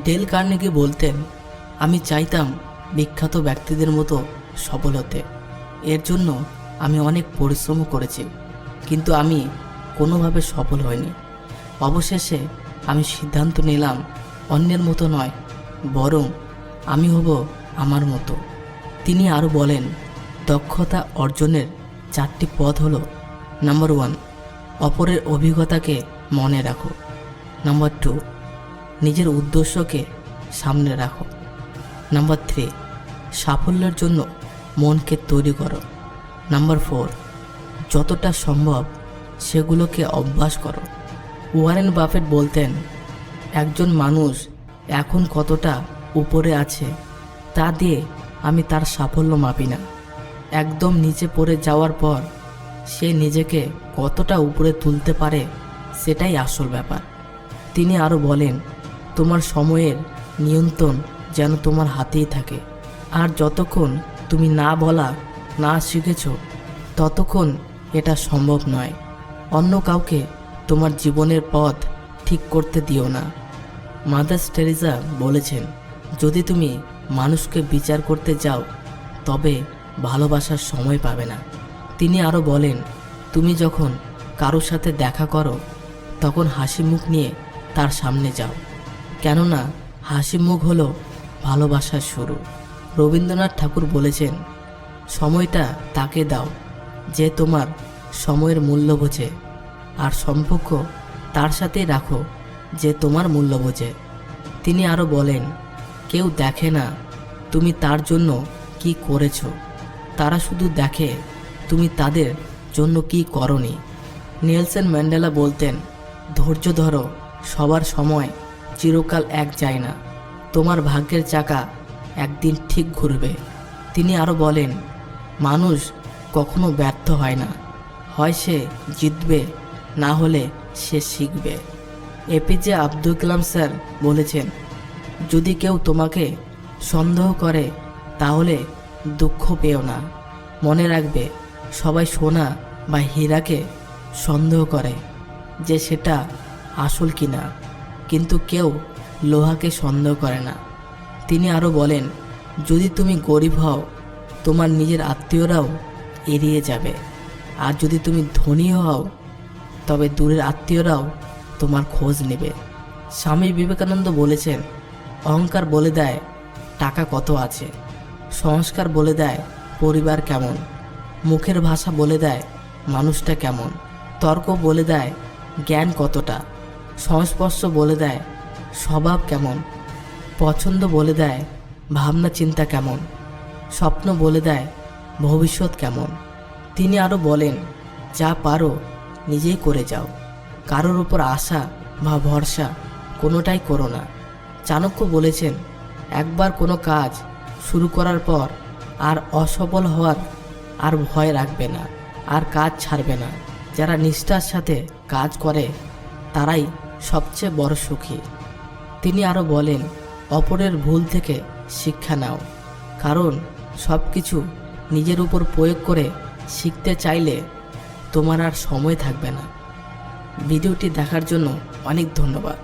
Del Carnegie বলতেন, আমি চাইতাম বিখ্যাত ব্যক্তিদের মতো সফল হতে। এর জন্য আমি অনেক পরিশ্রমও করেছি, কিন্তু আমি কোনোভাবে সফল হইনি। অবশেষে আমি সিদ্ধান্ত নিলাম অন্যের মতো নয়, বরং আমি হব আমার মতো। তিনি আরও বলেন, দক্ষতা অর্জনের 4টি পথ হলো: নাম্বার 1, অপরের অভিজ্ঞতাকে মনে রাখো। নাম্বার 2, নিজের উদ্দেশ্যকে সামনে রাখো। নাম্বার 3, সাফল্যের জন্য মনকে তৈরি করো। নাম্বার 4, যতটা সম্ভব সেগুলোকে অভ্যাস করো। ওয়ারেন বাফেট বলতেন, একজন মানুষ এখন কতটা উপরে আছে তা দিয়ে আমি তার সাফল্য মাপি না, একদম নিচে পড়ে যাওয়ার পর সে নিজেকে কতটা উপরে তুলতে পারে সেটাই আসল ব্যাপার। তিনি আরও বলেন, তোমার সময়ের নিয়ন্ত্রণ যেন তোমার হাতেই থাকে, আর যতক্ষণ তুমি না বলা না শিখেছ ততক্ষণ এটা সম্ভব নয়। অন্য কাউকে তোমার জীবনের পথ ঠিক করতে দিও না। মাদার টেরেসা বলেছেন, যদি তুমি মানুষকে বিচার করতে যাও তবে ভালোবাসার সময় পাবে না। তিনি আরও বলেন, তুমি যখন কারোর সাথে দেখা করো তখন হাসি মুখ নিয়ে তার সামনে যাও, কেননা হাসি মুখ হলো ভালোবাসার শুরু। রবীন্দ্রনাথ ঠাকুর বলেছেন, সময়টা তাকে দাও যে তোমার সময়ের মূল্য বোঝে, আর সম্পর্ক তার সাথেই রাখো যে তোমার মূল্য বোঝে। তিনি আরও বলেন, কেউ দেখে না তুমি তার জন্য কি করেছো, তারা শুধু দেখে তুমি তাদের জন্য কি করনি। নেলসন ম্যান্ডেলা বলতেন, ধৈর্য ধরো, সবার সময় চিরকাল এক যায় না, তোমার ভাগ্যের চাকা একদিন ঠিক ঘুরবে। তিনি আরও বলেন, মানুষ কখনো ব্যর্থ হয় না, হয় সে জিতবে, না হলে সে শিখবে। এপিজে আব্দুল কালাম স্যার বলেছেন, যদি কেউ তোমাকে সন্দেহ করে তাহলে দুঃখ পেও না, মনে রাখবে সবাই সোনা বা হীরাকে সন্দেহ করে যে সেটা আসল কিনা, কিন্তু কেউ লোহাকে সন্দেহ করে না। তিনি আরও বলেন, যদি তুমি গরিব হও তোমার নিজের আত্মীয়রাও এড়িয়ে যাবে, আর যদি তুমি ধনী হও তবে দূরের আত্মীয়রাও তোমার খোঁজ নেবে। স্বামী বিবেকানন্দ বলেছেন, অহংকার বলে দেয় টাকা কত আছে, সংস্কার বলে দেয় পরিবার কেমন, মুখের ভাষা বলে দেয় মানুষটা কেমন, তর্ক বলে দেয় জ্ঞান কতটা, সংস্পর্শ বলে দেয় স্বভাব কেমন, পছন্দ বলে দেয় ভাবনা চিন্তা কেমন, স্বপ্ন বলে দেয় ভবিষ্যৎ কেমন। তিনি আরও বলেন, যা পারো নিজেই করে যাও, কারোর উপর আশা বা ভরসা কোনোটাই করো না। চাণক্য বলেছেন, একবার কোনো কাজ শুরু করার পর আর অসফল হওয়ার আর ভয় রাখবে না, আর কাজ ছাড়বে না। যারা নিষ্ঠার সাথে কাজ করে তারাই সবচেয়ে বড় সুখী। তিনি আরও বলেন, অপরের ভুল থেকে শিক্ষা নাও, কারণ সব কিছু নিজের উপর প্রয়োগ করে শিখতে চাইলে তোমার আর সময় থাকবে না। ভিডিওটি দেখার জন্য অনেক ধন্যবাদ।